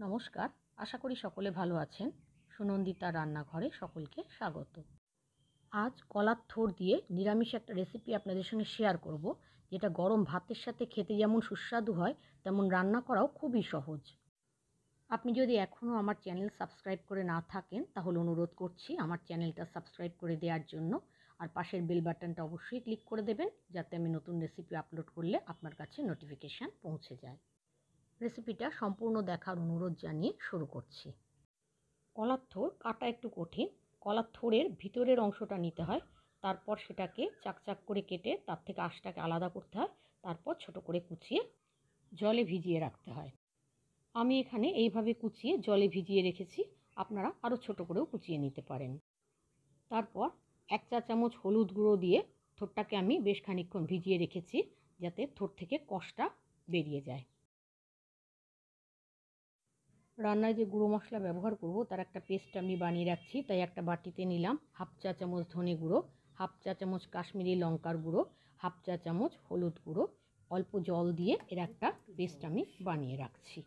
নমস্কার, আশা করি সকলে ভালো আছেন। সুনন্দিতার রান্নাঘরে সকলকে স্বাগত। আজ কলার থোড় দিয়ে নিরামিষ একটা রেসিপি আপনাদের সঙ্গে শেয়ার করব, যেটা গরম ভাতের সাথে খেতে যেমন সুস্বাদু হয় তেমন রান্না করাও খুবই সহজ। আপনি যদি এখনও আমার চ্যানেল সাবস্ক্রাইব করে না থাকেন তাহলে অনুরোধ করছি আমার চ্যানেলটা সাবস্ক্রাইব করে দেওয়ার জন্য, আর পাশের বেল বাটনটা অবশ্যই ক্লিক করে দেবেন যাতে আমি নতুন রেসিপি আপলোড করলে আপনার কাছে নোটিফিকেশান পৌঁছে যায়। রেসিপিটা সম্পূর্ণ দেখার অনুরোধ জানিয়ে শুরু করছি। কলার থোড় কাটা একটু কঠিন। কলার থোড়ের ভিতরের অংশটা নিতে হয়, তারপর সেটাকে চাকচাক করে কেটে তার থেকে আঁশটাকে আলাদা করতে হয়, তারপর ছোট করে কুচিয়ে জলে ভিজিয়ে রাখতে হয়। আমি এখানে এইভাবে কুচিয়ে জলে ভিজিয়ে রেখেছি, আপনারা আরও ছোট করেও কুচিয়ে নিতে পারেন। তারপর 1 চা চামচ হলুদ গুঁড়ো দিয়ে থোড়টাকে আমি বেশ খানিকক্ষণ ভিজিয়ে রেখেছি, যাতে থোড় থেকে কষটা বেরিয়ে যায়। রান্নায় যে গুঁড়ো মশলা ব্যবহার করব তার একটা পেস্ট আমি বানিয়ে রাখছি, তাই একটা বাটিতে নিলাম 1/2 চা চামচ ধনে গুঁড়ো, 1/2 চা চামচ কাশ্মীরি লঙ্কার গুঁড়ো, 1/2 চা চামচ হলুদ গুঁড়ো। অল্প জল দিয়ে এর একটা পেস্ট আমি বানিয়ে রাখছি।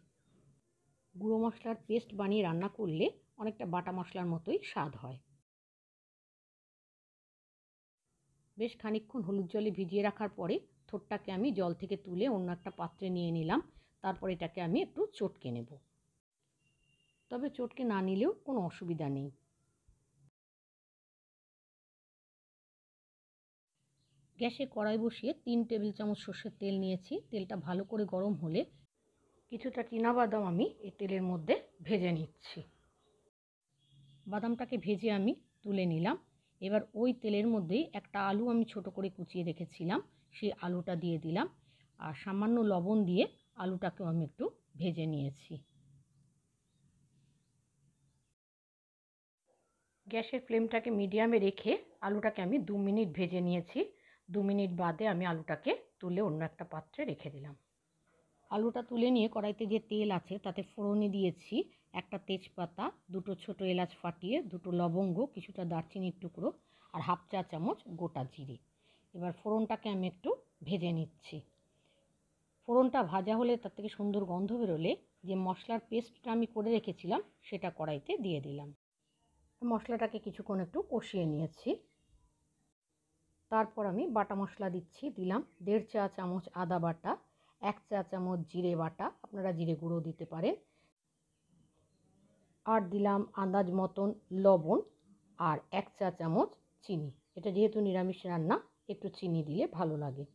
গুঁড়ো মশলার পেস্ট বানিয়ে রান্না করলে অনেকটা বাটা মশলার মতোই স্বাদ হয়। বেশ খানিকক্ষণ হলুদ জলে ভিজিয়ে রাখার পরে থোড়টাকে আমি জল থেকে তুলে অন্য একটা পাত্রে নিয়ে নিলাম। তারপর এটাকে আমি একটু চটকে নেব, তবে চটকে না নিলেও কোনো অসুবিধা নেই। গ্যাসে কড়াই বসিয়ে 3 টেবিল চামচ সর্ষের তেল নিয়েছি। তেলটা ভালো করে গরম হলে কিছুটা চীনাবাদাম আমি এই তেলের মধ্যে ভেজে নিচ্ছি। বাদামটাকে ভেজে আমি তুলে নিলাম। এবার ওই তেলের মধ্যেই একটা আলু আমি ছোট করে কুচিয়ে রেখেছিলাম, সেই আলুটা দিয়ে দিলাম, আর সামান্য লবণ দিয়ে আলুটাকেও আমি একটু ভেজে নিয়েছি। গ্যাসের ফ্লেমটাকে মিডিয়ামে রেখে আলুটাকে আমি 2 মিনিট ভেজে নিয়েছি। 2 মিনিট বাদে আমি আলুটাকে তুলে অন্য একটা পাত্রে রেখে দিলাম। আলুটা তুলে নিয়ে কড়াইতে যে তেল আছে তাতে ফোড়নে দিয়েছি একটা তেজপাতা, 2টো ছোট এলাচ ফাটিয়ে, 2টো লবঙ্গ, কিছুটা দারচিনির টুকরো আর 1/2 চা চামচ গোটা জিরে। এবার ফোড়নটাকে আমি একটু ভেজে নিচ্ছি। ফোড়নটা ভাজা হলে তার থেকে সুন্দর গন্ধ বেরোলে যে মশলার পেস্টটা আমি করে রেখেছিলাম সেটা কড়াইতে দিয়ে দিলাম। মশলাটাকে কিছুক্ষণ একটু কষিয়ে নিয়েছি। তারপর আমি বাটা মশলা দিলাম 1.5 চা চামচ আদা বাটা, 1 চা চামচ জিরে বাটা, আপনারা জিরে গুঁড়ো দিতে পারেন, আর দিলাম আন্দাজ মতন লবণ আর 1 চা চামচ চিনি। এটা যেহেতু নিরামিষ রান্না, একটু চিনি দিলে ভালো লাগে।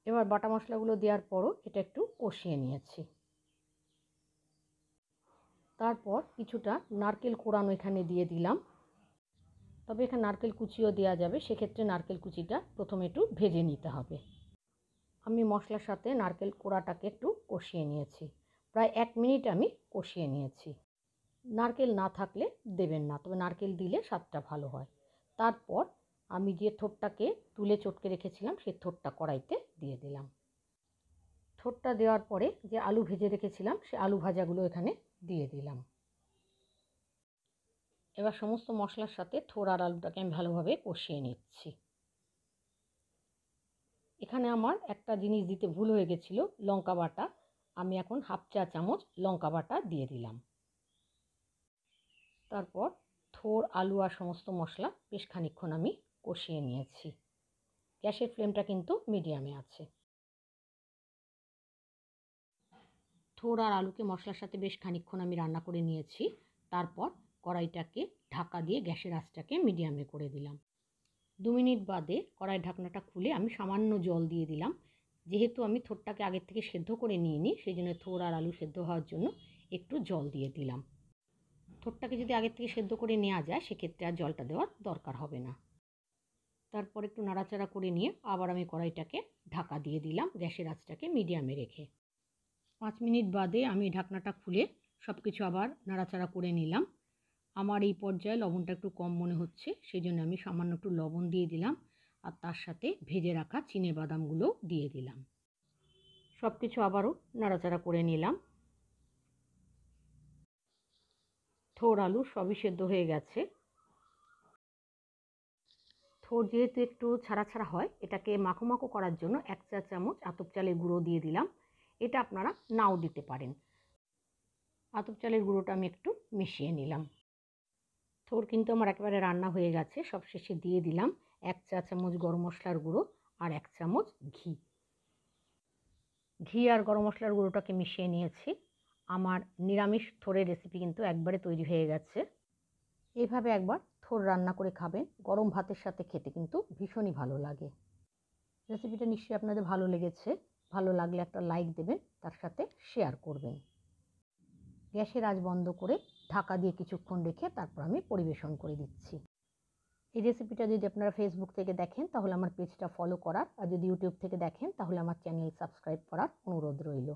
এবার বাটা মশলাগুলো দেওয়ার পরও এটা একটু কষিয়ে নিয়েছি। তারপর কিছুটা নারকেল কোড়ানো এখানে দিয়ে দিলাম, তবে এখানে নারকেল কুচিও দেওয়া যাবে, সেক্ষেত্রে নারকেল কুচিটা প্রথমে একটু ভেজে নিতে হবে। আমি মশলার সাথে নারকেল কোড়াটাকে একটু কষিয়ে নিয়েছি, প্রায় 1 মিনিট আমি কষিয়ে নিয়েছি। নারকেল না থাকলে দেবেন না, তবে নারকেল দিলে স্বাদটা ভালো হয়। তারপর আমি যে থোড়টাকে তুলে চটকে রেখেছিলাম সেই থোড়টা কড়াইতে দিয়ে দিলাম। থোড়টা দেওয়ার পরে যে আলু ভেজে রেখেছিলাম সেই আলু ভাজাগুলো এখানে দিয়ে দিলাম। এবার সমস্ত মশলার সাথে থোড় আর আলুটাকে আমি ভালোভাবে কষিয়ে নিচ্ছি। এখানে আমার একটা জিনিস দিতে ভুল হয়ে গেছিলো, লঙ্কা বাটা। আমি এখন 1/2 চা চামচ লঙ্কা বাটা দিয়ে দিলাম। তারপর থোড়, আলু আর সমস্ত মশলা বেশ খানিকক্ষণ আমি কষিয়ে নিয়েছি। গ্যাসের ফ্লেমটা কিন্তু মিডিয়ামে আছে। থোড় আর আলুকে মশলার সাথে বেশ খানিকক্ষণ আমি রান্না করে নিয়েছি। তারপর কড়াইটাকে ঢাকা দিয়ে গ্যাসের আঁচটাকে মিডিয়ামে করে দিলাম। 2 মিনিট বাদে কড়াইয়ের ঢাকনাটা খুলে আমি সামান্য জল দিয়ে দিলাম। যেহেতু আমি থোড়টাকে আগের থেকে সেদ্ধ করে নিইনি, সেই জন্য থোড় আর আলু সেদ্ধ হওয়ার জন্য একটু জল দিয়ে দিলাম। থোড়টাকে যদি আগের থেকে সেদ্ধ করে নেওয়া যায় সেক্ষেত্রে আর জলটা দেওয়ার দরকার হবে না। তারপর একটু নাড়াচাড়া করে নিয়ে আবার আমি কড়াইটাকে ঢাকা দিয়ে দিলাম গ্যাসের আঁচটাকে মিডিয়ামে রেখে। 5 মিনিট বাদে আমি ঢাকনাটা খুলে সব কিছু আবার নাড়াচাড়া করে নিলাম। আমার এই পর্যায়ে লবণটা একটু কম মনে হচ্ছে, সেই জন্য আমি সামান্য একটু লবণ দিয়ে দিলাম, আর তার সাথে ভেজে রাখা চিনেবাদামগুলো দিয়ে দিলাম। সব কিছু আবারও নাড়াচাড়া করে নিলাম। থোড় আলু সবই সেদ্ধ হয়ে গেছে। থোড় যেহেতু একটু ছাড়া ছাড়া হয়, এটাকে মাখো মাখো করার জন্য 1 চা চামচ আতপ চালের গুঁড়ো দিয়ে দিলাম। এটা আপনারা নাও দিতে পারেন। আতপ চালের গুঁড়োটা আমি একটু মিশিয়ে নিলাম। থোড় কিন্তু আমার একেবারে রান্না হয়ে গেছে। সবশেষে দিয়ে দিলাম 1 চা চামচ গরম মশলার গুঁড়ো আর 1 চামচ ঘি। ঘি আর গরম মশলার গুঁড়োটাকে মিশিয়ে নিয়েছি। আমার নিরামিষ থোড়ের রেসিপি কিন্তু একবারে তৈরি হয়ে গেছে। এভাবে একবার থোড় রান্না করে খাবেন, গরম ভাতের সাথে খেতে কিন্তু ভীষণই ভালো লাগে। রেসিপিটা নিশ্চয়ই আপনাদের ভালো লেগেছে। ভালো লাগলে একটা লাইক দেবেন, তার সাথে শেয়ার করবেন। গ্যাসের আঁচ বন্ধ করে ঢাকা দিয়ে কিছুক্ষণ রেখে তারপর আমি পরিবেশন করে দিচ্ছি। এই রেসিপিটা যদি আপনারা ফেসবুক থেকে দেখেন তাহলে আমার পেজটা ফলো করার, আর যদি ইউটিউব থেকে দেখেন তাহলে আমার চ্যানেল সাবস্ক্রাইব করার অনুরোধ রইল।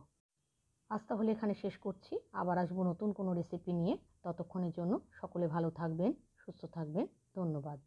আজ তাহলে এখানে শেষ করছি। আবার আসবো নতুন কোনো রেসিপি নিয়ে। ততক্ষণের জন্য সকলে ভালো থাকবেন, সুস্থ থাকবেন। ধন্যবাদ।